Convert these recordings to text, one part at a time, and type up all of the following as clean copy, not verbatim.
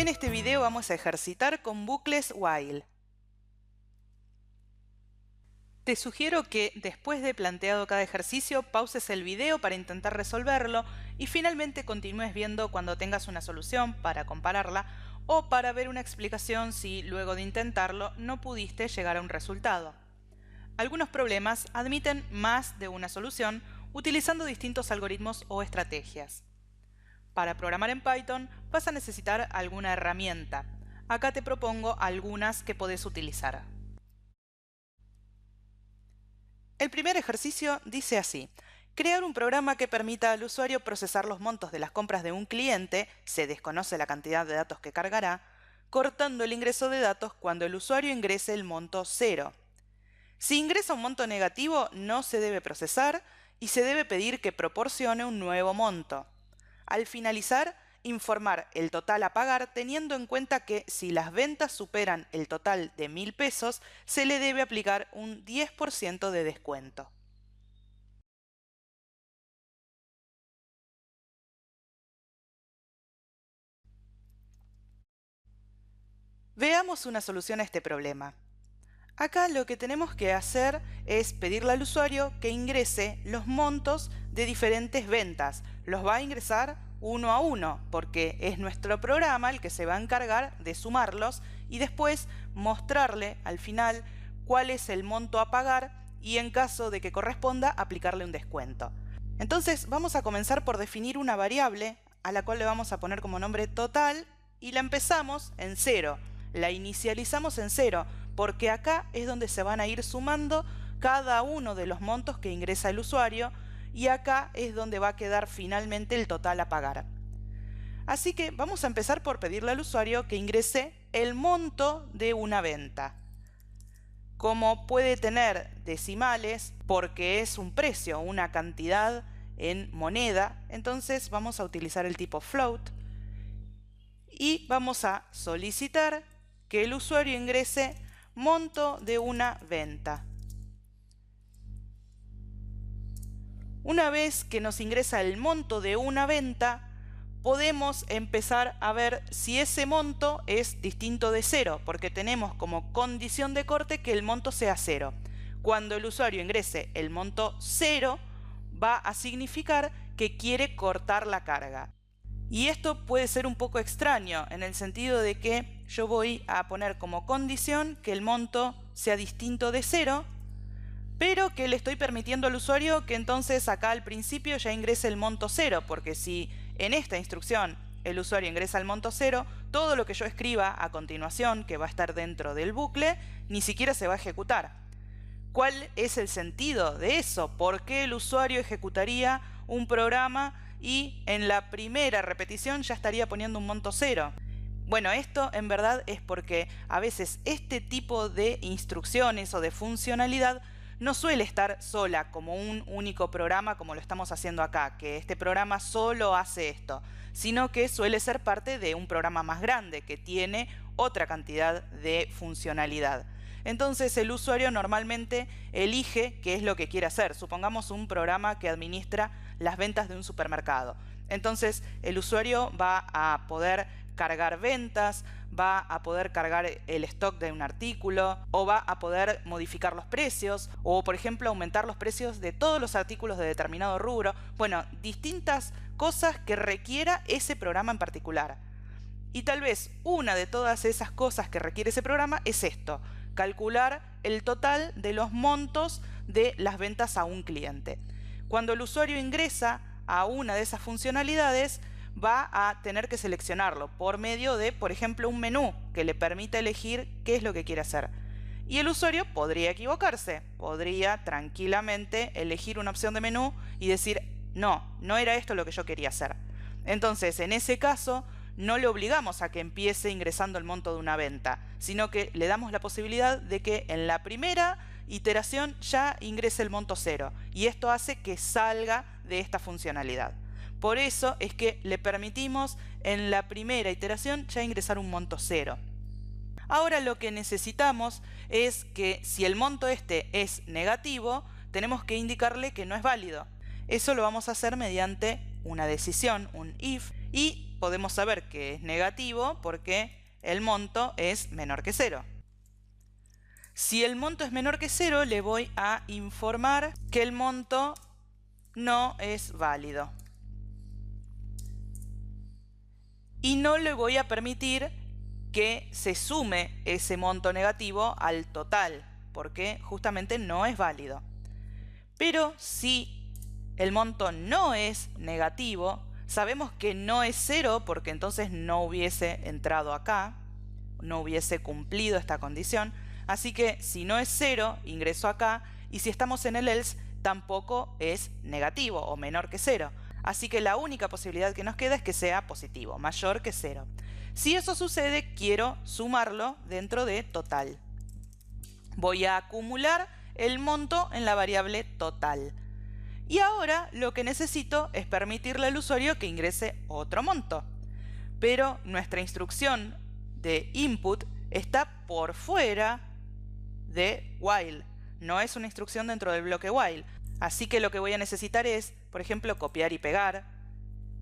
En este video vamos a ejercitar con bucles while. Te sugiero que después de planteado cada ejercicio pauses el video para intentar resolverlo y finalmente continúes viendo cuando tengas una solución para compararla o para ver una explicación si luego de intentarlo no pudiste llegar a un resultado. Algunos problemas admiten más de una solución utilizando distintos algoritmos o estrategias. Para programar en Python vas a necesitar alguna herramienta. Acá te propongo algunas que podés utilizar. El primer ejercicio dice así: crear un programa que permita al usuario procesar los montos de las compras de un cliente, se desconoce la cantidad de datos que cargará, cortando el ingreso de datos cuando el usuario ingrese el monto 0. Si ingresa un monto negativo, no se debe procesar y se debe pedir que proporcione un nuevo monto. Al finalizar, informar el total a pagar teniendo en cuenta que si las ventas superan el total de 1.000 pesos, se le debe aplicar un 10% de descuento. Veamos una solución a este problema. Acá lo que tenemos que hacer es pedirle al usuario que ingrese los montos de diferentes ventas. Los va a ingresar uno a uno, porque es nuestro programa el que se va a encargar de sumarlos y después mostrarle al final cuál es el monto a pagar y en caso de que corresponda aplicarle un descuento. Entonces vamos a comenzar por definir una variable a la cual le vamos a poner como nombre total y la empezamos en 0. La inicializamos en 0 porque acá es donde se van a ir sumando cada uno de los montos que ingresa el usuario y acá es donde va a quedar finalmente el total a pagar. Así que vamos a empezar por pedirle al usuario que ingrese el monto de una venta. Como puede tener decimales, porque es un precio, una cantidad en moneda, entonces vamos a utilizar el tipo float y vamos a solicitar que el usuario ingrese monto de una venta. Una vez que nos ingresa el monto de una venta, podemos empezar a ver si ese monto es distinto de 0, porque tenemos como condición de corte que el monto sea 0. Cuando el usuario ingrese el monto 0, va a significar que quiere cortar la carga. Y esto puede ser un poco extraño, en el sentido de que yo voy a poner como condición que el monto sea distinto de 0, pero que le estoy permitiendo al usuario que entonces acá al principio ya ingrese el monto 0, porque si en esta instrucción el usuario ingresa el monto 0, todo lo que yo escriba a continuación, que va a estar dentro del bucle, ni siquiera se va a ejecutar. ¿Cuál es el sentido de eso? ¿Por qué el usuario ejecutaría un programa y en la primera repetición ya estaría poniendo un monto 0? Bueno, esto en verdad es porque a veces este tipo de instrucciones o de funcionalidad no suele estar sola como un único programa como lo estamos haciendo acá, que este programa solo hace esto, sino que suele ser parte de un programa más grande que tiene otra cantidad de funcionalidad. Entonces el usuario normalmente elige qué es lo que quiere hacer. Supongamos un programa que administra las ventas de un supermercado. Entonces el usuario va a poder cargar ventas, va a poder cargar el stock de un artículo o va a poder modificar los precios o, por ejemplo, aumentar los precios de todos los artículos de determinado rubro. Bueno, distintas cosas que requiera ese programa en particular. Y tal vez una de todas esas cosas que requiere ese programa es esto: calcular el total de los montos de las ventas a un cliente. Cuando el usuario ingresa a una de esas funcionalidades, va a tener que seleccionarlo por medio de, por ejemplo, un menú que le permita elegir qué es lo que quiere hacer. Y el usuario podría equivocarse, podría tranquilamente elegir una opción de menú y decir, no, no era esto lo que yo quería hacer. Entonces, en ese caso, no le obligamos a que empiece ingresando el monto de una venta, sino que le damos la posibilidad de que en la primera iteración ya ingrese el monto 0, y esto hace que salga de esta funcionalidad. Por eso es que le permitimos en la primera iteración ya ingresar un monto 0. Ahora lo que necesitamos es que si el monto este es negativo, tenemos que indicarle que no es válido. Eso lo vamos a hacer mediante una decisión, un if, y podemos saber que es negativo porque el monto es menor que 0. Si el monto es menor que 0, le voy a informar que el monto no es válido. Y no le voy a permitir que se sume ese monto negativo al total, porque justamente no es válido. Pero si el monto no es negativo, sabemos que no es 0 porque entonces no hubiese entrado acá, no hubiese cumplido esta condición. Así que si no es 0, ingreso acá, y si estamos en el else, tampoco es negativo o menor que 0. Así que la única posibilidad que nos queda es que sea positivo, mayor que 0. Si eso sucede, quiero sumarlo dentro de total. Voy a acumular el monto en la variable total. Y ahora lo que necesito es permitirle al usuario que ingrese otro monto. Pero nuestra instrucción de input está por fuera de while. No es una instrucción dentro del bloque while. Así que lo que voy a necesitar es, por ejemplo, copiar y pegar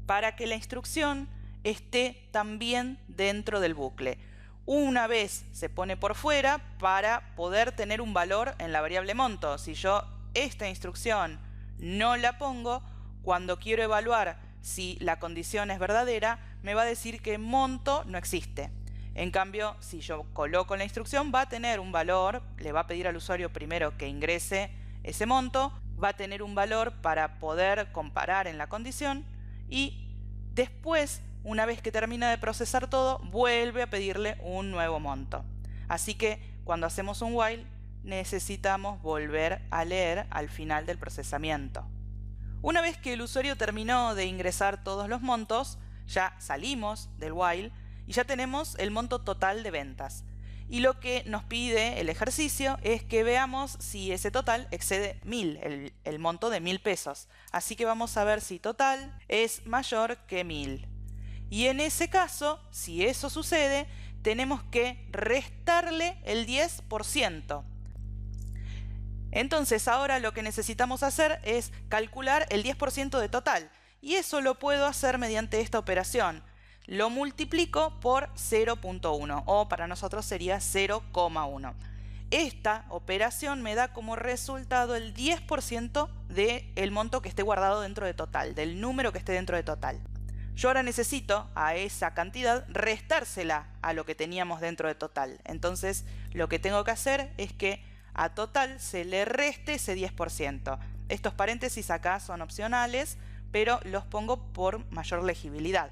para que la instrucción esté también dentro del bucle. Una vez se pone por fuera para poder tener un valor en la variable monto. Si yo esta instrucción no la pongo, cuando quiero evaluar si la condición es verdadera, me va a decir que monto no existe. En cambio, si yo coloco la instrucción, va a tener un valor, le va a pedir al usuario primero que ingrese ese monto, va a tener un valor para poder comparar en la condición y después, una vez que termina de procesar todo, vuelve a pedirle un nuevo monto. Así que cuando hacemos un while, necesitamos volver a leer al final del procesamiento. Una vez que el usuario terminó de ingresar todos los montos, ya salimos del while y ya tenemos el monto total de ventas. Y lo que nos pide el ejercicio es que veamos si ese total excede 1000, el monto de 1000 pesos. Así que vamos a ver si total es mayor que 1000. Y en ese caso, si eso sucede, tenemos que restarle el 10%. Entonces ahora lo que necesitamos hacer es calcular el 10% de total. Y eso lo puedo hacer mediante esta operación. Lo multiplico por 0.1 o para nosotros sería 0,1. Esta operación me da como resultado el 10% del monto que esté guardado dentro de total, del número que esté dentro de total. Yo ahora necesito a esa cantidad restársela a lo que teníamos dentro de total. Entonces lo que tengo que hacer es que a total se le reste ese 10%. Estos paréntesis acá son opcionales, pero los pongo por mayor legibilidad.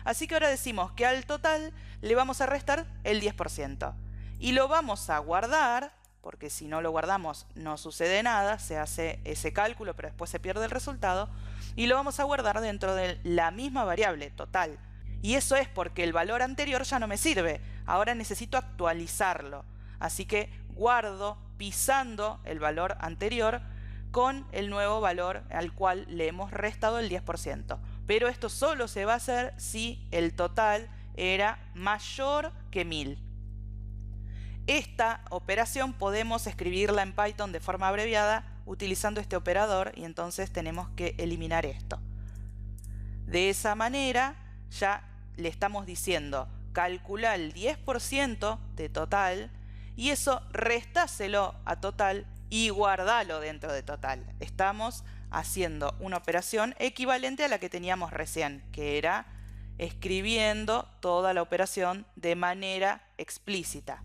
Así que ahora decimos que al total le vamos a restar el 10%. Y lo vamos a guardar, porque si no lo guardamos no sucede nada, se hace ese cálculo pero después se pierde el resultado. Y lo vamos a guardar dentro de la misma variable, total. Y eso es porque el valor anterior ya no me sirve. Ahora necesito actualizarlo. Así que guardo pisando el valor anterior con el nuevo valor al cual le hemos restado el 10%. Pero esto solo se va a hacer si el total era mayor que 1000. Esta operación podemos escribirla en Python de forma abreviada utilizando este operador y entonces tenemos que eliminar esto. De esa manera ya le estamos diciendo calcula el 10% de total y eso restáselo a total y guardalo dentro de total. Estamos haciendo una operación equivalente a la que teníamos recién, que era escribiendo toda la operación de manera explícita.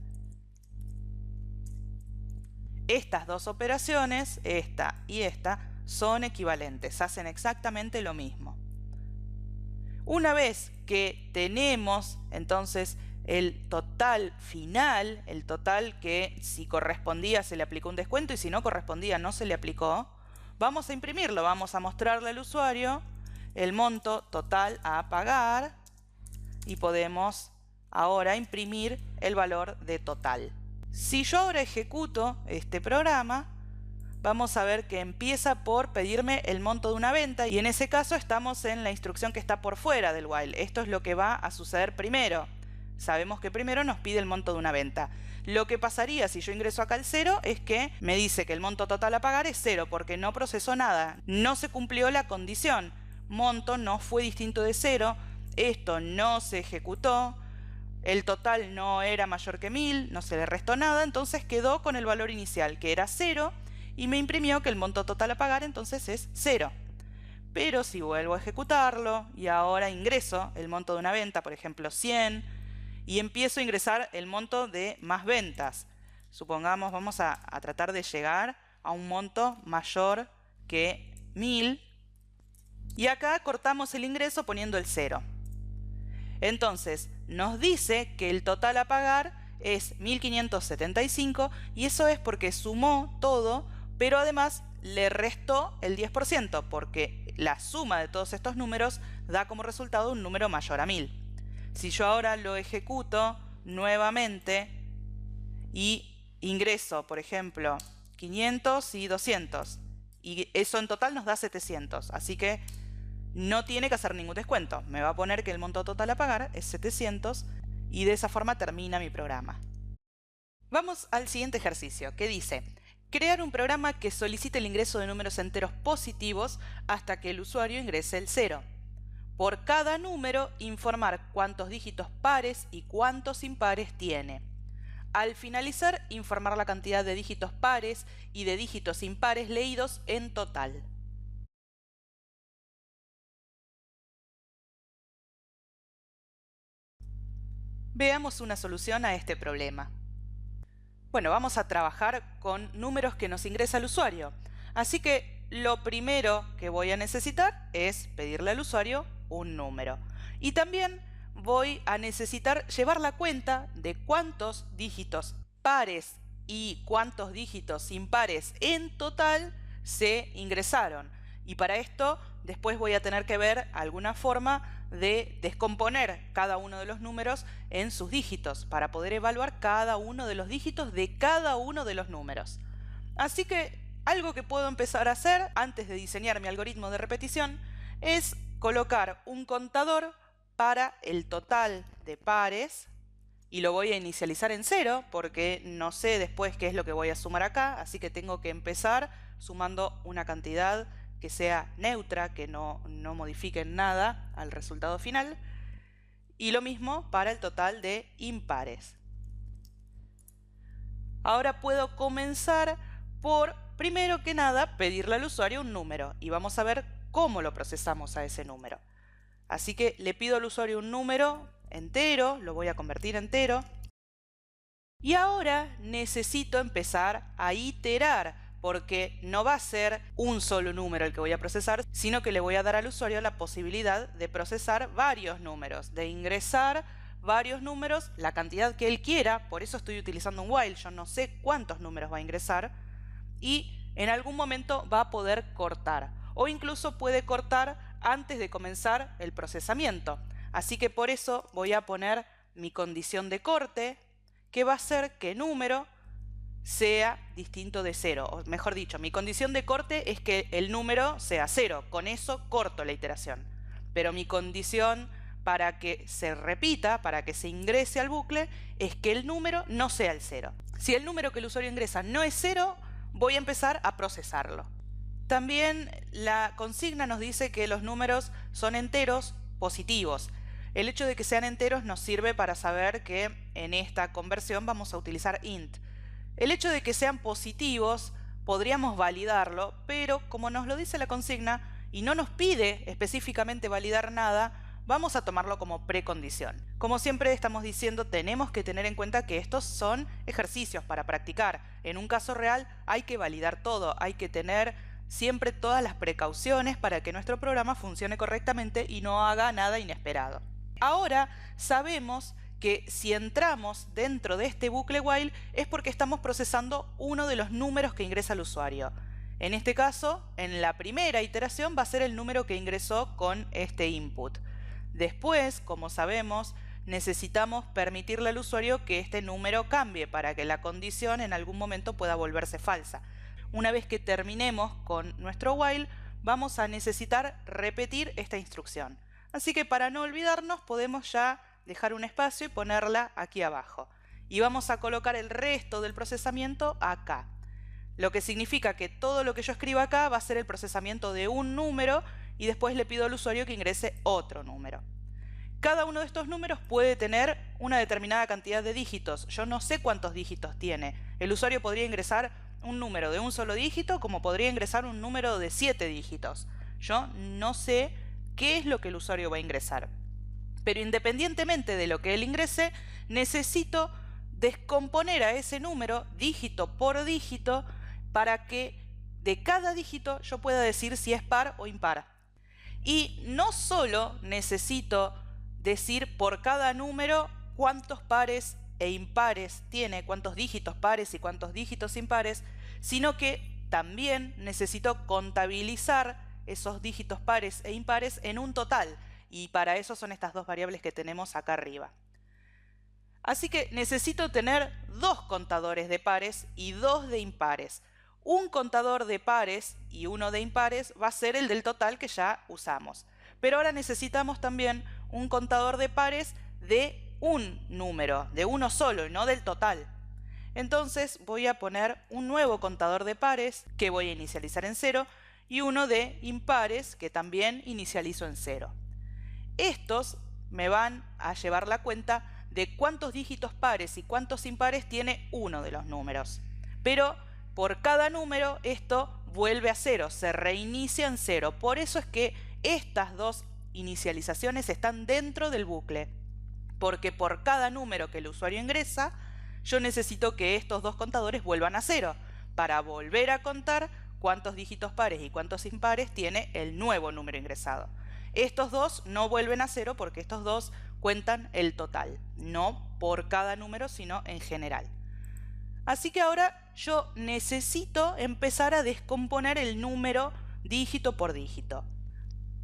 Estas dos operaciones, esta y esta, son equivalentes, hacen exactamente lo mismo. Una vez que tenemos entonces el total final, el total que si correspondía se le aplicó un descuento y si no correspondía no se le aplicó, vamos a imprimirlo, vamos a mostrarle al usuario el monto total a pagar y podemos ahora imprimir el valor de total. Si yo ahora ejecuto este programa, vamos a ver que empieza por pedirme el monto de una venta y en ese caso estamos en la instrucción que está por fuera del while. Esto es lo que va a suceder primero. Sabemos que primero nos pide el monto de una venta. Lo que pasaría si yo ingreso acá al 0 es que me dice que el monto total a pagar es 0 porque no procesó nada. No se cumplió la condición. Monto no fue distinto de 0 esto no se ejecutó, el total no era mayor que 1000, no se le restó nada, entonces quedó con el valor inicial, que era 0, y me imprimió que el monto total a pagar entonces es 0. Pero si vuelvo a ejecutarlo y ahora ingreso el monto de una venta, por ejemplo 100, y empiezo a ingresar el monto de más ventas, supongamos vamos a tratar de llegar a un monto mayor que 1000, y acá cortamos el ingreso poniendo el 0. Entonces nos dice que el total a pagar es 1575, y eso es porque sumó todo, pero además le restó el 10%, porque la suma de todos estos números da como resultado un número mayor a 1000. Si yo ahora lo ejecuto nuevamente y ingreso, por ejemplo, 500 y 200, y eso en total nos da 700, así que no tiene que hacer ningún descuento. Me va a poner que el monto total a pagar es 700, y de esa forma termina mi programa. Vamos al siguiente ejercicio, que dice: crear un programa que solicite el ingreso de números enteros positivos hasta que el usuario ingrese el 0. Por cada número, informar cuántos dígitos pares y cuántos impares tiene. Al finalizar, informar la cantidad de dígitos pares y de dígitos impares leídos en total. Veamos una solución a este problema. Bueno, vamos a trabajar con números que nos ingresa el usuario. Así que lo primero que voy a necesitar es pedirle al usuario un número. Y también voy a necesitar llevar la cuenta de cuántos dígitos pares y cuántos dígitos impares en total se ingresaron. Y para esto después voy a tener que ver alguna forma de descomponer cada uno de los números en sus dígitos para poder evaluar cada uno de los dígitos de cada uno de los números. Así que algo que puedo empezar a hacer antes de diseñar mi algoritmo de repetición es colocar un contador para el total de pares, y lo voy a inicializar en 0 porque no sé después qué es lo que voy a sumar acá, así que tengo que empezar sumando una cantidad que sea neutra, que no modifique nada al resultado final. Y lo mismo para el total de impares. Ahora puedo comenzar por, primero que nada, pedirle al usuario un número. Y vamos a ver cómo lo procesamos a ese número. Así que le pido al usuario un número entero, lo voy a convertir en entero. Y ahora necesito empezar a iterar, porque no va a ser un solo número el que voy a procesar, sino que le voy a dar al usuario la posibilidad de procesar varios números, de ingresar varios números, la cantidad que él quiera. Por eso estoy utilizando un while, yo no sé cuántos números va a ingresar, y en algún momento va a poder cortar, o incluso puede cortar antes de comenzar el procesamiento. Así que por eso voy a poner mi condición de corte, que va a ser que número sea distinto de 0, o mejor dicho, mi condición de corte es que el número sea 0, con eso corto la iteración. Pero mi condición para que se repita, para que se ingrese al bucle, es que el número no sea el 0. Si el número que el usuario ingresa no es 0, voy a empezar a procesarlo. También la consigna nos dice que los números son enteros positivos. El hecho de que sean enteros nos sirve para saber que en esta conversión vamos a utilizar int. El hecho de que sean positivos podríamos validarlo, pero como nos lo dice la consigna y no nos pide específicamente validar nada, vamos a tomarlo como precondición. Como siempre estamos diciendo, tenemos que tener en cuenta que estos son ejercicios para practicar. En un caso real hay que validar todo, hay que tener siempre todas las precauciones para que nuestro programa funcione correctamente y no haga nada inesperado. Ahora sabemos que si entramos dentro de este bucle while es porque estamos procesando uno de los números que ingresa el usuario. En este caso, en la primera iteración va a ser el número que ingresó con este input. Después, como sabemos, necesitamos permitirle al usuario que este número cambie para que la condición en algún momento pueda volverse falsa. Una vez que terminemos con nuestro while, vamos a necesitar repetir esta instrucción. Así que para no olvidarnos podemos ya dejar un espacio y ponerla aquí abajo. Y vamos a colocar el resto del procesamiento acá. Lo que significa que todo lo que yo escriba acá va a ser el procesamiento de un número y después le pido al usuario que ingrese otro número. Cada uno de estos números puede tener una determinada cantidad de dígitos. Yo no sé cuántos dígitos tiene. El usuario podría ingresar un número de un solo dígito como podría ingresar un número de 7 dígitos. Yo no sé qué es lo que el usuario va a ingresar. Pero independientemente de lo que él ingrese, necesito descomponer a ese número dígito por dígito para que de cada dígito yo pueda decir si es par o impar. Y no solo necesito decir por cada número cuántos pares e impares tiene, cuántos dígitos pares y cuántos dígitos impares, sino que también necesito contabilizar esos dígitos pares e impares en un total, y para eso son estas dos variables que tenemos acá arriba. Así que necesito tener dos contadores de pares y dos de impares. Un contador de pares y uno de impares va a ser el del total que ya usamos. Pero ahora necesitamos también un contador de pares de un número, de uno solo y no del total. Entonces voy a poner un nuevo contador de pares que voy a inicializar en 0 y uno de impares que también inicializo en 0. Estos me van a llevar la cuenta de cuántos dígitos pares y cuántos impares tiene uno de los números. Pero por cada número esto vuelve a 0, se reinicia en 0. Por eso es que estas dos inicializaciones están dentro del bucle, porque por cada número que el usuario ingresa, yo necesito que estos dos contadores vuelvan a 0 para volver a contar cuántos dígitos pares y cuántos impares tiene el nuevo número ingresado. Estos dos no vuelven a 0 porque estos dos cuentan el total, no por cada número, sino en general. Así que ahora yo necesito empezar a descomponer el número dígito por dígito.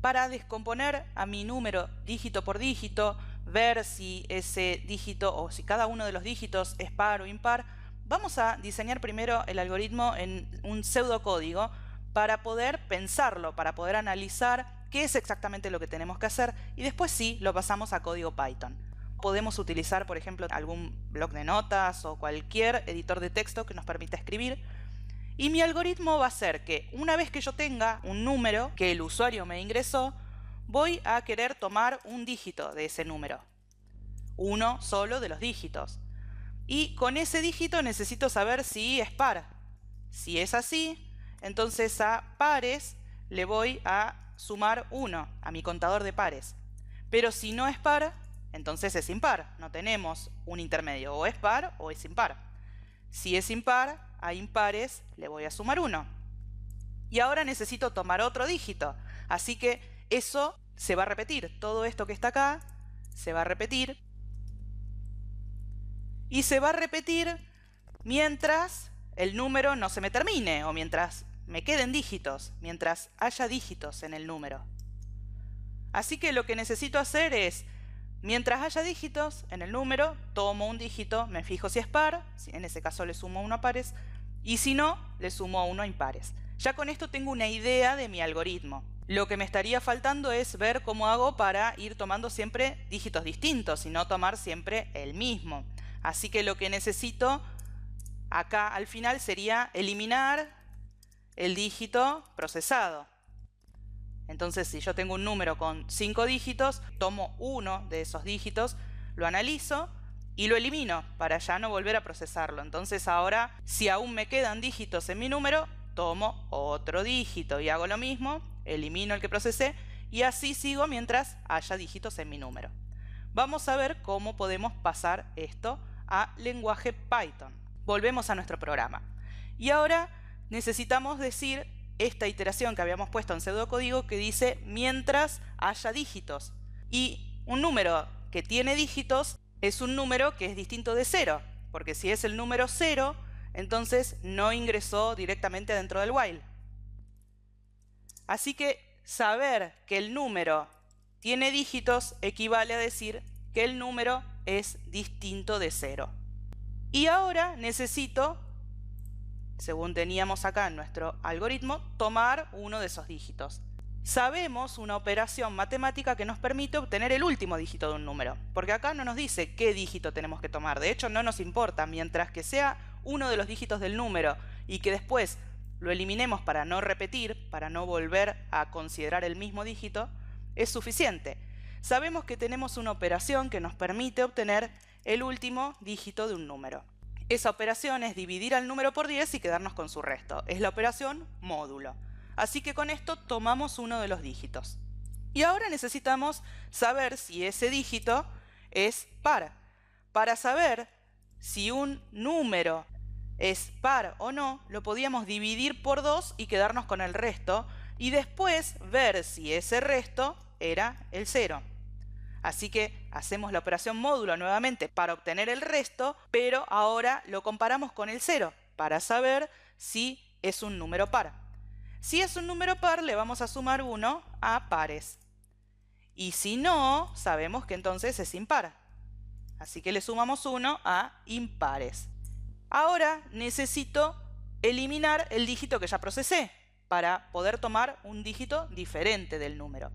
Para descomponer a mi número dígito por dígito, ver si ese dígito o si cada uno de los dígitos es par o impar, vamos a diseñar primero el algoritmo en un pseudocódigo para poder pensarlo, para poder analizar qué es exactamente lo que tenemos que hacer y después sí lo pasamos a código Python. Podemos utilizar, por ejemplo, algún bloc de notas o cualquier editor de texto que nos permita escribir. Y mi algoritmo va a ser que una vez que yo tenga un número que el usuario me ingresó, voy a querer tomar un dígito de ese número. Uno solo de los dígitos. Y con ese dígito necesito saber si es par. Si es así, entonces a pares le voy a sumar 1 a mi contador de pares. Pero si no es par, entonces es impar. No tenemos un intermedio, o es par o es impar. Si es impar, a impares le voy a sumar 1. Y ahora necesito tomar otro dígito. Así que eso se va a repetir. Todo esto que está acá se va a repetir. Y se va a repetir mientras el número no se me termine, o mientras me queden dígitos, mientras haya dígitos en el número. Así que lo que necesito hacer es, mientras haya dígitos en el número, tomo un dígito, me fijo si es par, en ese caso le sumo 1 a pares, y si no, le sumo 1 a impares. Ya con esto tengo una idea de mi algoritmo. Lo que me estaría faltando es ver cómo hago para ir tomando siempre dígitos distintos y no tomar siempre el mismo. Así que lo que necesito acá al final sería eliminar el dígito procesado. Entonces, si yo tengo un número con 5 dígitos, tomo uno de esos dígitos, lo analizo y lo elimino para ya no volver a procesarlo. Entonces ahora, si aún me quedan dígitos en mi número, tomo otro dígito y hago lo mismo, elimino el que procesé y así sigo mientras haya dígitos en mi número. Vamos a ver cómo podemos pasar esto a lenguaje Python. Volvemos a nuestro programa. Y ahora necesitamos decir esta iteración que habíamos puesto en pseudocódigo que dice mientras haya dígitos. Y un número que tiene dígitos es un número que es distinto de 0, porque si es el número 0, entonces no ingresó directamente dentro del while. Así que saber que el número tiene dígitos equivale a decir que el número es distinto de 0. Y ahora necesito, según teníamos acá en nuestro algoritmo, tomar uno de esos dígitos. Sabemos una operación matemática que nos permite obtener el último dígito de un número, porque acá no nos dice qué dígito tenemos que tomar. De hecho, no nos importa, mientras que sea uno de los dígitos del número y que después lo eliminemos para no repetir, para no volver a considerar el mismo dígito, es suficiente. sabemos que tenemos una operación que nos permite obtener el último dígito de un número. Esa operación es dividir al número por 10 y quedarnos con su resto. Es la operación módulo. Así que con esto tomamos uno de los dígitos. Y ahora necesitamos saber si ese dígito es par. Para saber si un número es par o no, lo podíamos dividir por 2 y quedarnos con el resto, y después ver si ese resto era el 0. Así que hacemos la operación módulo nuevamente para obtener el resto, pero ahora lo comparamos con el 0 para saber si es un número par. Si es un número par, le vamos a sumar 1 a pares. Y si no, sabemos que entonces es impar. Así que le sumamos 1 a impares. Ahora necesito eliminar el dígito que ya procesé para poder tomar un dígito diferente del número.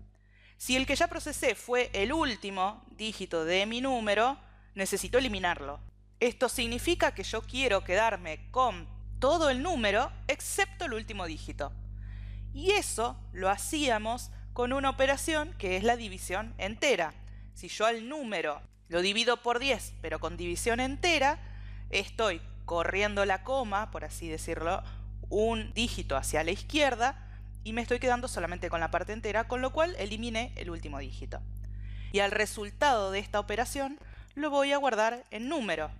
Si el que ya procesé fue el último dígito de mi número, necesito eliminarlo. Esto significa que yo quiero quedarme con todo el número excepto el último dígito. Y eso lo hacíamos con una operación que es la división entera. Si yo al número lo divido por 10, pero con división entera, estoy corriendo la coma, por así decirlo, un dígito hacia la izquierda y me estoy quedando solamente con la parte entera, con lo cual eliminé el último dígito. Y al resultado de esta operación lo voy a guardar en número.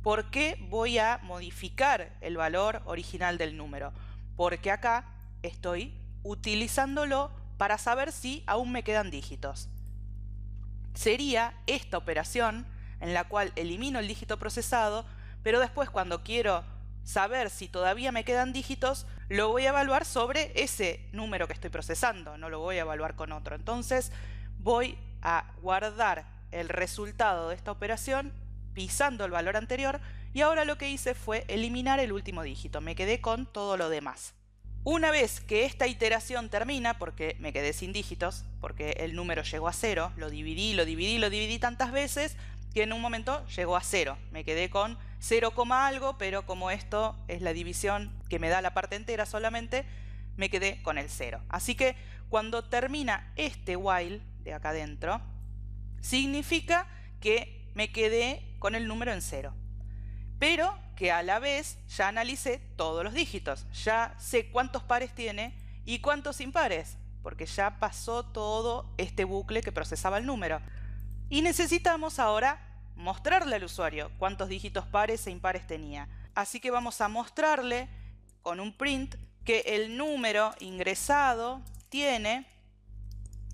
¿Por qué voy a modificar el valor original del número? Porque acá estoy utilizándolo para saber si aún me quedan dígitos. Sería esta operación en la cual elimino el dígito procesado, pero después cuando quiero saber si todavía me quedan dígitos, lo voy a evaluar sobre ese número que estoy procesando, no lo voy a evaluar con otro. Entonces voy a guardar el resultado de esta operación pisando el valor anterior, y ahora lo que hice fue eliminar el último dígito, me quedé con todo lo demás. Una vez que esta iteración termina, porque me quedé sin dígitos, porque el número llegó a 0, lo dividí tantas veces que en un momento llegó a 0. Me quedé con 0, algo, pero como esto es la división que me da la parte entera solamente, me quedé con el 0. Así que cuando termina este while de acá adentro, significa que me quedé con el número en 0. Pero que a la vez ya analicé todos los dígitos, ya sé cuántos pares tiene y cuántos impares, porque ya pasó todo este bucle que procesaba el número. Y necesitamos ahora mostrarle al usuario cuántos dígitos pares e impares tenía. Así que vamos a mostrarle con un print que el número ingresado tiene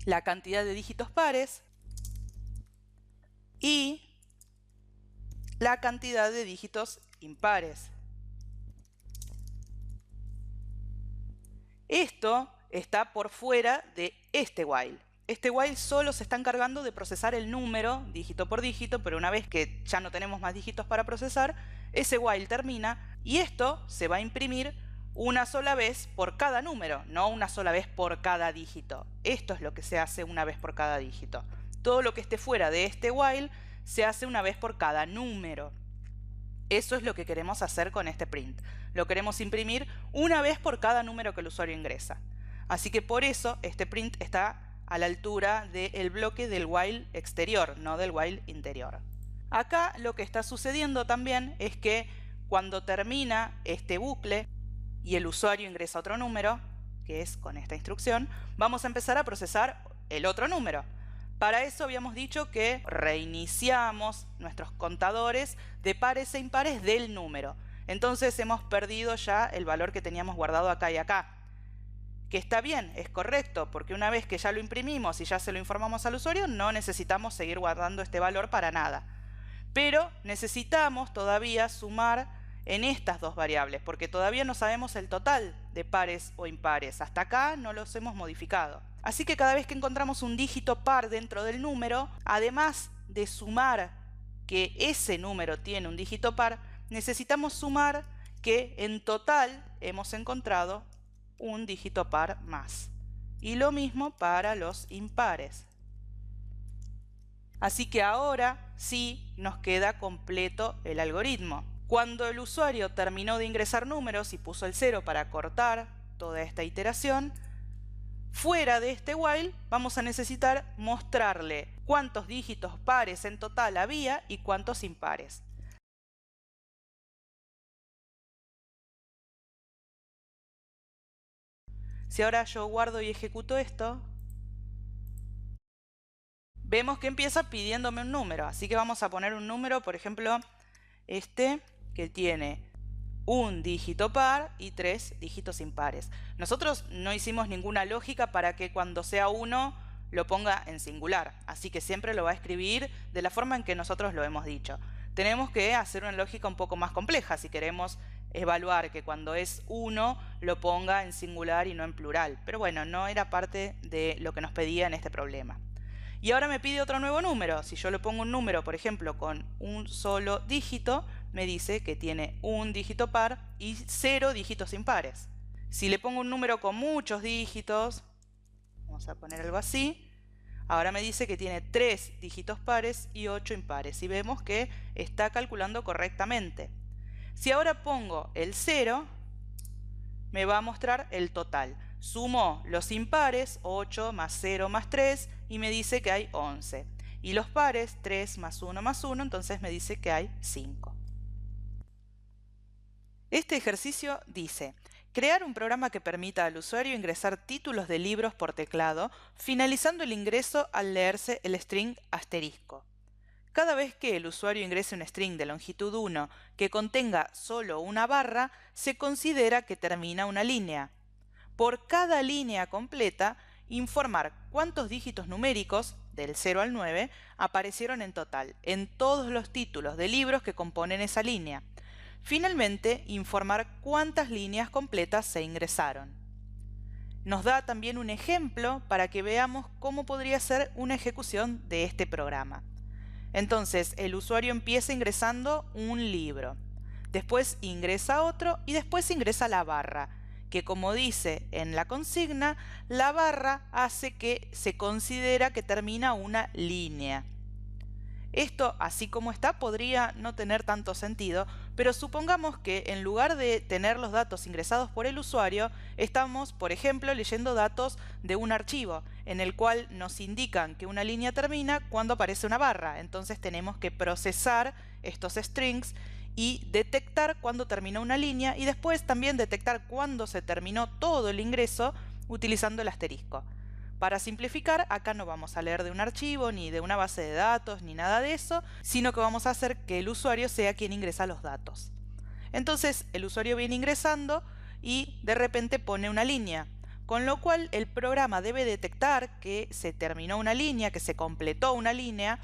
la cantidad de dígitos pares y la cantidad de dígitos impares. Esto está por fuera de este while. Este while solo se está encargando de procesar el número dígito por dígito, pero una vez que ya no tenemos más dígitos para procesar, ese while termina y esto se va a imprimir una sola vez por cada número, no una sola vez por cada dígito. Esto es lo que se hace una vez por cada dígito. Todo lo que esté fuera de este while se hace una vez por cada número. Eso es lo que queremos hacer con este print. Lo queremos imprimir una vez por cada número que el usuario ingresa. Así que por eso este print está a la altura del bloque del while exterior, no del while interior. Acá lo que está sucediendo también es que cuando termina este bucle y el usuario ingresa otro número, que es con esta instrucción, vamos a empezar a procesar el otro número. Para eso habíamos dicho que reiniciamos nuestros contadores de pares e impares del número. Entonces hemos perdido ya el valor que teníamos guardado acá y acá. Que está bien, es correcto, porque una vez que ya lo imprimimos y ya se lo informamos al usuario, no necesitamos seguir guardando este valor para nada. Pero necesitamos todavía sumar en estas dos variables, porque todavía no sabemos el total de pares o impares. Hasta acá no los hemos modificado. Así que cada vez que encontramos un dígito par dentro del número, además de sumar que ese número tiene un dígito par, necesitamos sumar que en total hemos encontrado un dígito par más. Y lo mismo para los impares. Así que ahora sí nos queda completo el algoritmo. Cuando el usuario terminó de ingresar números y puso el 0 para cortar toda esta iteración, Fuera de este while vamos a necesitar mostrarle cuántos dígitos pares en total había y cuántos impares. Si ahora yo guardo y ejecuto esto, vemos que empieza pidiéndome un número. Así que vamos a poner un número, por ejemplo, este que tiene un dígito par y 3 dígitos impares. Nosotros no hicimos ninguna lógica para que cuando sea 1 lo ponga en singular, así que siempre lo va a escribir de la forma en que nosotros lo hemos dicho. Tenemos que hacer una lógica un poco más compleja si queremos evaluar que cuando es 1 lo ponga en singular y no en plural, pero bueno, no era parte de lo que nos pedía en este problema. Y ahora me pide otro nuevo número. Si yo le pongo un número, por ejemplo, con un solo dígito, me dice que tiene un dígito par y 0 dígitos impares. Si le pongo un número con muchos dígitos, vamos a poner algo así, ahora me dice que tiene 3 dígitos pares y 8 impares. Y vemos que está calculando correctamente. Si ahora pongo el 0, me va a mostrar el total. Sumo los impares, 8 más 0 más 3, y me dice que hay 11. Y los pares, 3 más 1 más 1, entonces me dice que hay 5. Este ejercicio dice: crear un programa que permita al usuario ingresar títulos de libros por teclado, finalizando el ingreso al leerse el string asterisco. Cada vez que el usuario ingrese un string de longitud 1 que contenga solo una barra, se considera que termina una línea. Por cada línea completa, informar cuántos dígitos numéricos, del 0 al 9, aparecieron en total, en todos los títulos de libros que componen esa línea. Finalmente, informar cuántas líneas completas se ingresaron. Nos da también un ejemplo para que veamos cómo podría ser una ejecución de este programa. Entonces, el usuario empieza ingresando un libro, después ingresa otro y después ingresa la barra, que como dice en la consigna, la barra hace que se considera que termina una línea. Esto, así como está, podría no tener tanto sentido, pero supongamos que en lugar de tener los datos ingresados por el usuario, estamos, por ejemplo, leyendo datos de un archivo, en el cual nos indican que una línea termina cuando aparece una barra. Entonces tenemos que procesar estos strings y detectar cuándo terminó una línea y después también detectar cuándo se terminó todo el ingreso utilizando el asterisco. Para simplificar, acá no vamos a leer de un archivo, ni de una base de datos, ni nada de eso, sino que vamos a hacer que el usuario sea quien ingresa los datos. Entonces, el usuario viene ingresando y de repente pone una línea, con lo cual el programa debe detectar que se terminó una línea, que se completó una línea,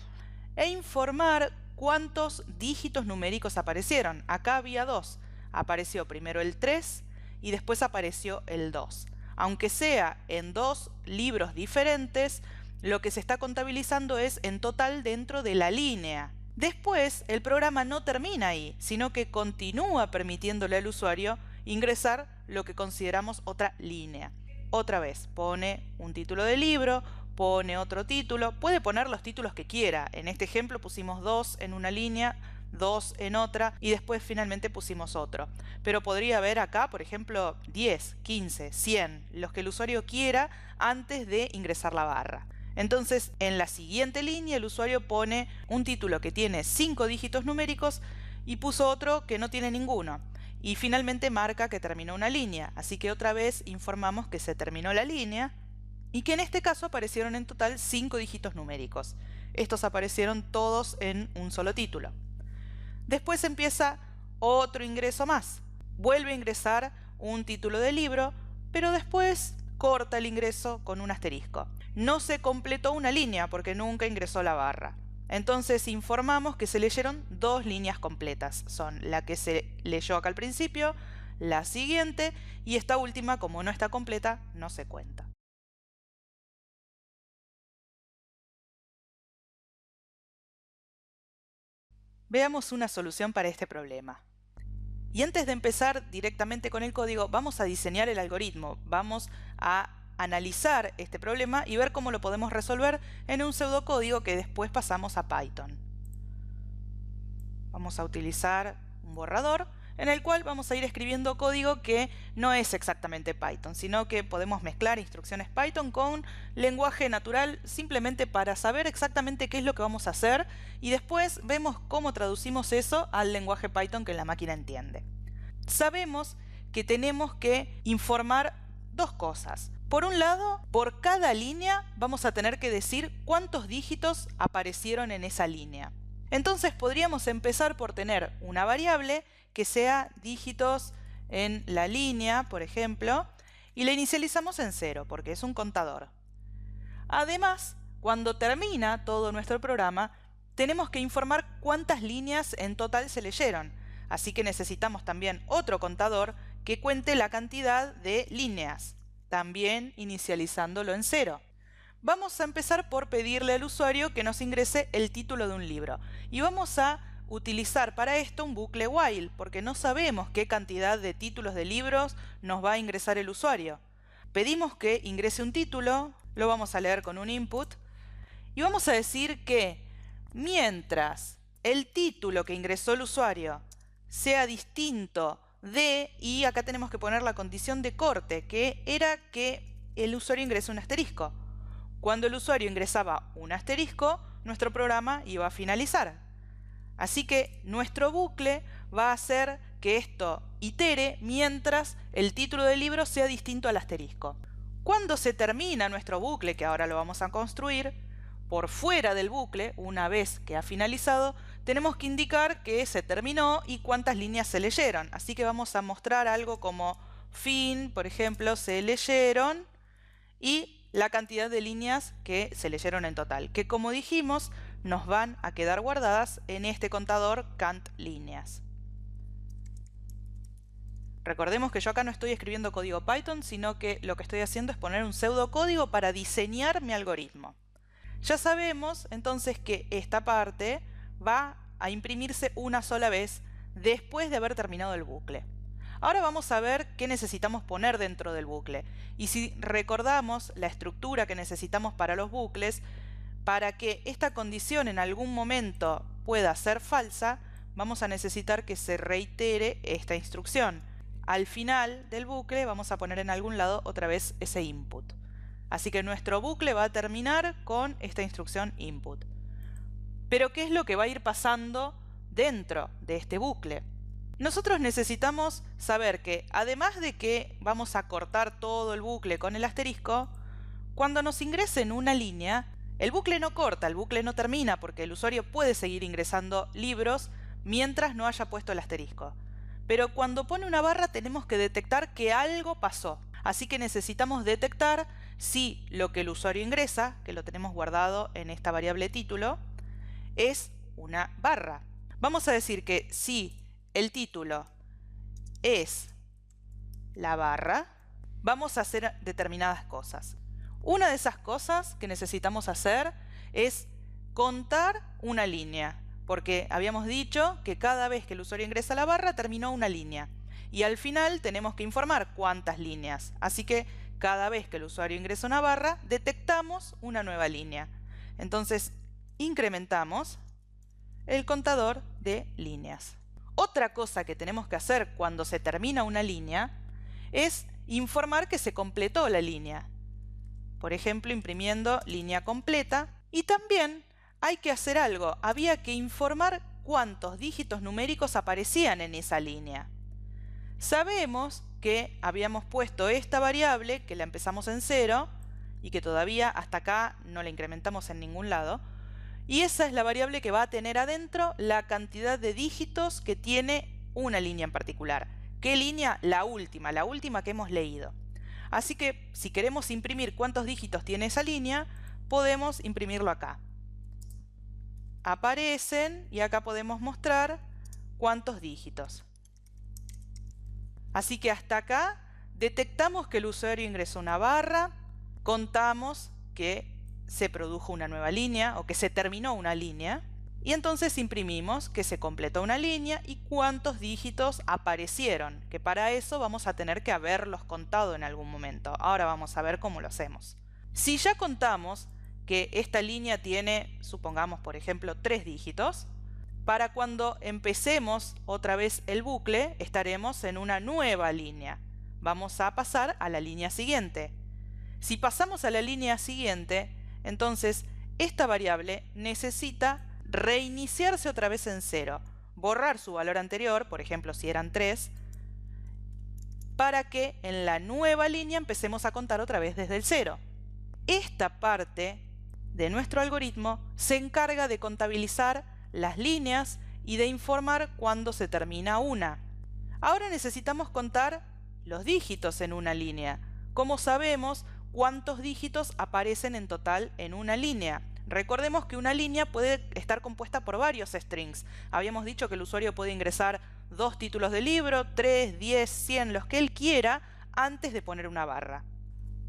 e informar cuántos dígitos numéricos aparecieron. Acá había 2. Apareció primero el 3 y después apareció el 2. Aunque sea en 2 libros diferentes, lo que se está contabilizando es en total dentro de la línea. Después, el programa no termina ahí, sino que continúa permitiéndole al usuario ingresar lo que consideramos otra línea. Otra vez, pone un título de libro, pone otro título, puede poner los títulos que quiera. En este ejemplo pusimos 2 en una línea, 2 en otra y después finalmente pusimos otro. Pero podría haber acá, por ejemplo, 10, 15, 100, los que el usuario quiera antes de ingresar la barra. Entonces, en la siguiente línea el usuario pone un título que tiene 5 dígitos numéricos y puso otro que no tiene ninguno. Y finalmente marca que terminó una línea, así que otra vez informamos que se terminó la línea y que en este caso aparecieron en total 5 dígitos numéricos. Estos aparecieron todos en un solo título. Después empieza otro ingreso más. Vuelve a ingresar un título de libro, pero después corta el ingreso con un asterisco. No se completó una línea porque nunca ingresó la barra. Entonces informamos que se leyeron 2 líneas completas. Son la que se leyó acá al principio, la siguiente, y esta última, como no está completa, no se cuenta. Veamos una solución para este problema. Y antes de empezar directamente con el código, vamos a diseñar el algoritmo. Vamos a analizar este problema y ver cómo lo podemos resolver en un pseudocódigo que después pasamos a Python. Vamos a utilizar un borrador en el cual vamos a ir escribiendo código que no es exactamente Python, sino que podemos mezclar instrucciones Python con lenguaje natural simplemente para saber exactamente qué es lo que vamos a hacer y después vemos cómo traducimos eso al lenguaje Python que la máquina entiende. Sabemos que tenemos que informar dos cosas. Por un lado, por cada línea vamos a tener que decir cuántos dígitos aparecieron en esa línea. Entonces podríamos empezar por tener una variable que sea dígitos en la línea, por ejemplo, y la inicializamos en 0 porque es un contador. Además, cuando termina todo nuestro programa, tenemos que informar cuántas líneas en total se leyeron. Así que necesitamos también otro contador que cuente la cantidad de líneas, también inicializándolo en 0. Vamos a empezar por pedirle al usuario que nos ingrese el título de un libro. Y vamos a utilizar para esto un bucle while, porque no sabemos qué cantidad de títulos de libros nos va a ingresar el usuario. Pedimos que ingrese un título, lo vamos a leer con un input, y vamos a decir que mientras el título que ingresó el usuario sea distinto de, y acá tenemos que poner la condición de corte, que era que el usuario ingrese un asterisco. Cuando el usuario ingresaba un asterisco, nuestro programa iba a finalizar. Así que nuestro bucle va a hacer que esto itere mientras el título del libro sea distinto al asterisco. Cuando se termina nuestro bucle, que ahora lo vamos a construir, por fuera del bucle, una vez que ha finalizado, tenemos que indicar que se terminó y cuántas líneas se leyeron. Así que vamos a mostrar algo como fin, por ejemplo, se leyeron y la cantidad de líneas que se leyeron en total, que como dijimos, nos van a quedar guardadas en este contador countLíneas. Recordemos que yo acá no estoy escribiendo código Python, sino que lo que estoy haciendo es poner un pseudocódigo para diseñar mi algoritmo. Ya sabemos entonces que esta parte va a imprimirse una sola vez después de haber terminado el bucle. Ahora vamos a ver qué necesitamos poner dentro del bucle. Y si recordamos la estructura que necesitamos para los bucles, para que esta condición en algún momento pueda ser falsa, vamos a necesitar que se reitere esta instrucción. Al final del bucle vamos a poner en algún lado otra vez ese input. Así que nuestro bucle va a terminar con esta instrucción input. Pero ¿qué es lo que va a ir pasando dentro de este bucle? Nosotros necesitamos saber que, además de que vamos a cortar todo el bucle con el asterisco, cuando nos ingresen una línea, el bucle no corta, el bucle no termina, porque el usuario puede seguir ingresando libros mientras no haya puesto el asterisco. Pero cuando pone una barra tenemos que detectar que algo pasó. Así que necesitamos detectar si lo que el usuario ingresa, que lo tenemos guardado en esta variable título, es una barra. Vamos a decir que si el título es la barra, vamos a hacer determinadas cosas. Una de esas cosas que necesitamos hacer es contar una línea, porque habíamos dicho que cada vez que el usuario ingresa a la barra terminó una línea. Y al final tenemos que informar cuántas líneas. Así que cada vez que el usuario ingresa una barra, detectamos una nueva línea. Entonces incrementamos el contador de líneas. Otra cosa que tenemos que hacer cuando se termina una línea es informar que se completó la línea. Por ejemplo, imprimiendo línea completa. Y también hay que hacer algo. Había que informar cuántos dígitos numéricos aparecían en esa línea. Sabemos que habíamos puesto esta variable, que la empezamos en 0, y que todavía hasta acá no la incrementamos en ningún lado. Y esa es la variable que va a tener adentro la cantidad de dígitos que tiene una línea en particular. ¿Qué línea? La última que hemos leído. Así que si queremos imprimir cuántos dígitos tiene esa línea, podemos imprimirlo acá. Aparecen y acá podemos mostrar cuántos dígitos. Así que hasta acá detectamos que el usuario ingresó una barra, contamos que se produjo una nueva línea o que se terminó una línea y entonces imprimimos que se completó una línea y cuántos dígitos aparecieron, que para eso vamos a tener que haberlos contado en algún momento. Ahora vamos a ver cómo lo hacemos. Si ya contamos que esta línea tiene, supongamos por ejemplo, 3 dígitos, Para cuando empecemos otra vez el bucle, estaremos en una nueva línea. Vamos a pasar a la línea siguiente. Si pasamos a la línea siguiente, entonces esta variable necesita reiniciarse otra vez en 0, borrar su valor anterior, por ejemplo si eran 3, para que en la nueva línea empecemos a contar otra vez desde el 0. Esta parte de nuestro algoritmo se encarga de contabilizar las líneas y de informar cuándo se termina una. Ahora necesitamos contar los dígitos en una línea. ¿Cómo sabemos cuántos dígitos aparecen en total en una línea? Recordemos que una línea puede estar compuesta por varios strings. Habíamos dicho que el usuario puede ingresar 2 títulos de libro, 3, 10, 100, los que él quiera, antes de poner una barra.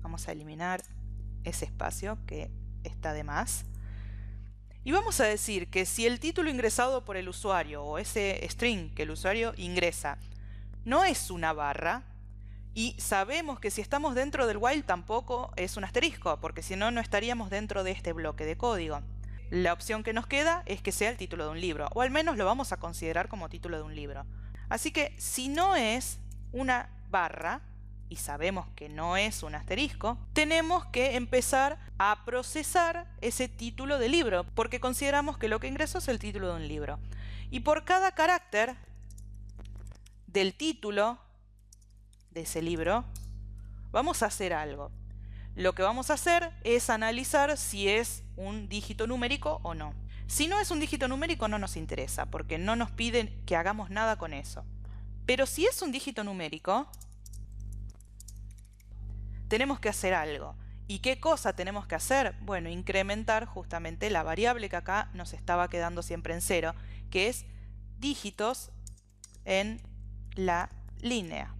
Vamos a eliminar ese espacio que está de más. Y vamos a decir que si el título ingresado por el usuario o ese string que el usuario ingresa no es una barra, y sabemos que si estamos dentro del while tampoco es un asterisco, porque si no, no estaríamos dentro de este bloque de código. La opción que nos queda es que sea el título de un libro, o al menos lo vamos a considerar como título de un libro. Así que si no es una barra, y sabemos que no es un asterisco, tenemos que empezar a procesar ese título de libro, porque consideramos que lo que ingresó es el título de un libro. Y por cada carácter del título de ese libro, vamos a hacer algo. Lo que vamos a hacer es analizar si es un dígito numérico o no. Si no es un dígito numérico no nos interesa, porque no nos piden que hagamos nada con eso. Pero si es un dígito numérico, tenemos que hacer algo. ¿Y qué cosa tenemos que hacer? Bueno, incrementar justamente la variable que acá nos estaba quedando siempre en 0, que es dígitos en la línea.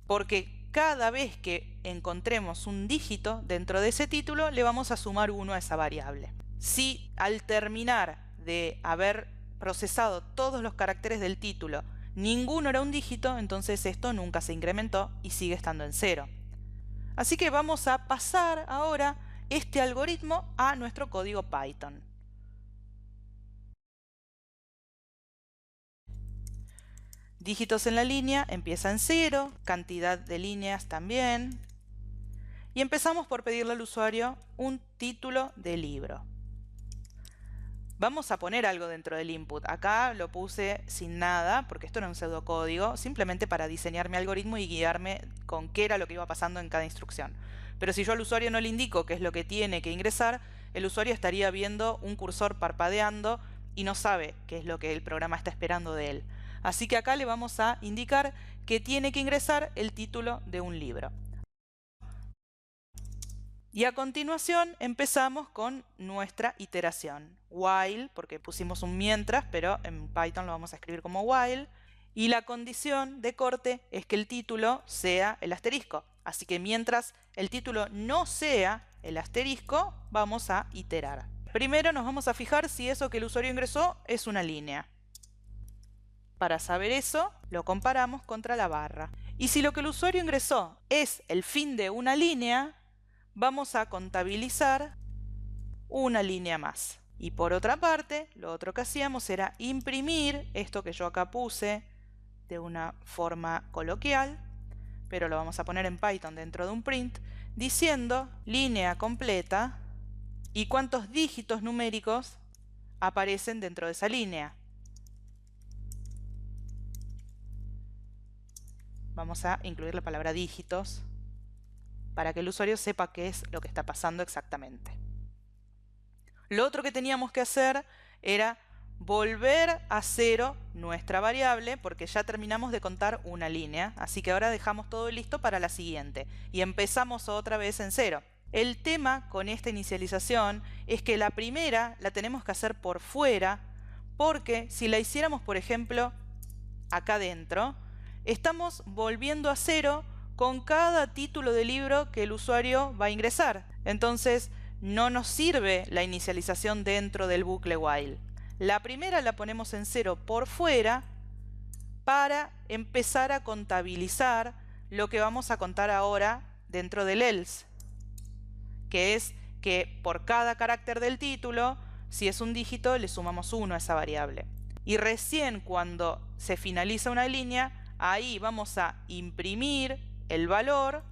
Porque cada vez que encontremos un dígito dentro de ese título, le vamos a sumar 1 a esa variable. Si al terminar de haber procesado todos los caracteres del título, ninguno era un dígito, entonces esto nunca se incrementó y sigue estando en 0. Así que vamos a pasar ahora este algoritmo a nuestro código Python. Dígitos en la línea empieza en 0, cantidad de líneas también. Y empezamos por pedirle al usuario un título de libro. Vamos a poner algo dentro del input. Acá lo puse sin nada, porque esto era un pseudocódigo, simplemente para diseñar mi algoritmo y guiarme con qué era lo que iba pasando en cada instrucción. Pero si yo al usuario no le indico qué es lo que tiene que ingresar, el usuario estaría viendo un cursor parpadeando y no sabe qué es lo que el programa está esperando de él. Así que acá le vamos a indicar que tiene que ingresar el título de un libro. Y a continuación empezamos con nuestra iteración. While, porque pusimos un mientras, pero en Python lo vamos a escribir como while. Y la condición de corte es que el título sea el asterisco. Así que mientras el título no sea el asterisco, vamos a iterar. Primero nos vamos a fijar si eso que el usuario ingresó es una línea. Para saber eso, lo comparamos contra la barra. Y si lo que el usuario ingresó es el fin de una línea, vamos a contabilizar una línea más. Y por otra parte, lo otro que hacíamos era imprimir esto que yo acá puse de una forma coloquial, pero lo vamos a poner en Python dentro de un print, diciendo línea completa y cuántos dígitos numéricos aparecen dentro de esa línea. Vamos a incluir la palabra dígitos para que el usuario sepa qué es lo que está pasando exactamente. Lo otro que teníamos que hacer era volver a 0 nuestra variable, porque ya terminamos de contar una línea, así que ahora dejamos todo listo para la siguiente y empezamos otra vez en 0. El tema con esta inicialización es que la primera la tenemos que hacer por fuera, porque si la hiciéramos, por ejemplo, acá dentro, estamos volviendo a 0 con cada título de libro que el usuario va a ingresar. Entonces no nos sirve la inicialización dentro del bucle while. La primera la ponemos en 0 por fuera para empezar a contabilizar lo que vamos a contar ahora dentro del else, que es que por cada carácter del título Si es un dígito, le sumamos 1 a esa variable. Y recién cuando se finaliza una línea, ahí vamos a imprimir el valor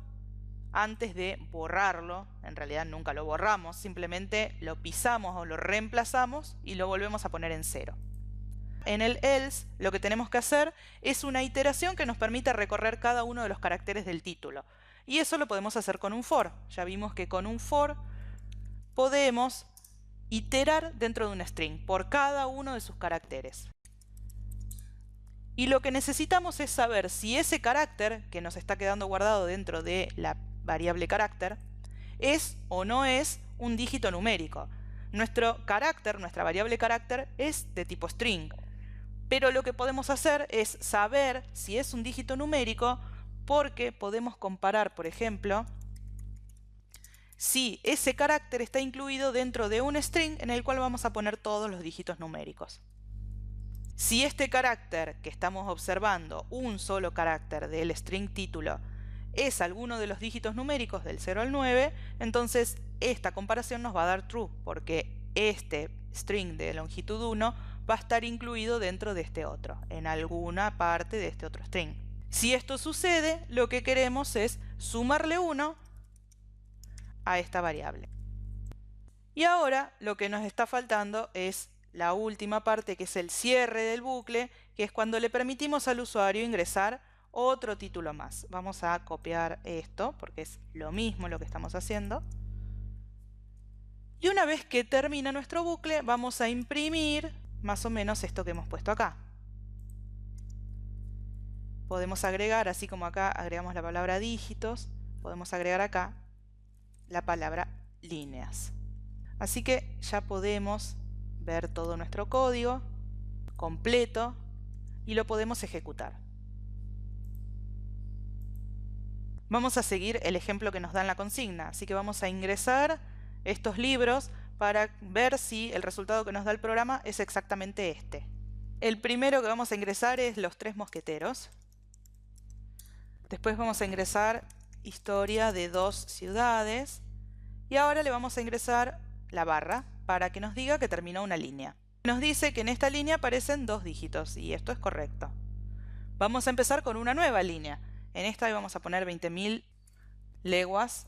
antes de borrarlo. En realidad nunca lo borramos, simplemente lo pisamos o lo reemplazamos y lo volvemos a poner en 0. En el else lo que tenemos que hacer es una iteración que nos permita recorrer cada uno de los caracteres del título. Y eso lo podemos hacer con un for. Ya vimos que con un for podemos iterar dentro de un string por cada uno de sus caracteres. Y lo que necesitamos es saber si ese carácter que nos está quedando guardado dentro de la variable carácter es o no es un dígito numérico. Nuestro carácter, nuestra variable carácter, es de tipo string. Pero lo que podemos hacer es saber si es un dígito numérico porque podemos comparar, por ejemplo, si ese carácter está incluido dentro de un string en el cual vamos a poner todos los dígitos numéricos. Si este carácter que estamos observando, un solo carácter del string título, es alguno de los dígitos numéricos del 0 al 9, entonces esta comparación nos va a dar true, porque este string de longitud 1 va a estar incluido dentro de este otro, en alguna parte de este otro string. Si esto sucede, lo que queremos es sumarle 1 a esta variable. Y ahora lo que nos está faltando es la última parte, que es el cierre del bucle, que es cuando le permitimos al usuario ingresar otro título más. Vamos a copiar esto, porque es lo mismo lo que estamos haciendo. Y una vez que termina nuestro bucle, vamos a imprimir más o menos esto que hemos puesto acá. Podemos agregar, así como acá agregamos la palabra dígitos, podemos agregar acá la palabra líneas. Así que ya podemos ver todo nuestro código completo y lo podemos ejecutar. Vamos a seguir el ejemplo que nos da en la consigna, así que vamos a ingresar estos libros para ver si el resultado que nos da el programa es exactamente este. El primero que vamos a ingresar es Los Tres Mosqueteros. Después vamos a ingresar Historia de dos ciudades. Y ahora le vamos a ingresar la barra para que nos diga que terminó una línea. Nos dice que en esta línea aparecen 2 dígitos y esto es correcto. Vamos a empezar con una nueva línea. En esta vamos a poner 20.000 leguas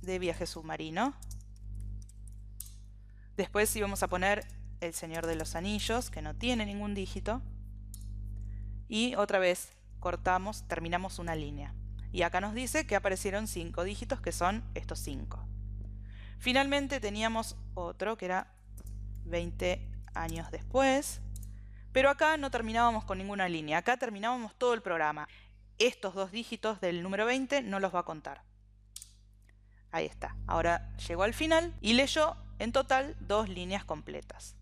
de viaje submarino. Después sí vamos a poner El Señor de los Anillos, que no tiene ningún dígito. Y otra vez cortamos, terminamos una línea. Y acá nos dice que aparecieron 5 dígitos, que son estos 5. Finalmente teníamos otro que era 20 años después. Pero acá no terminábamos con ninguna línea. Acá terminábamos todo el programa. Estos 2 dígitos del número 20 no los va a contar. Ahí está. Ahora llegó al final y leyó en total 2 líneas completas.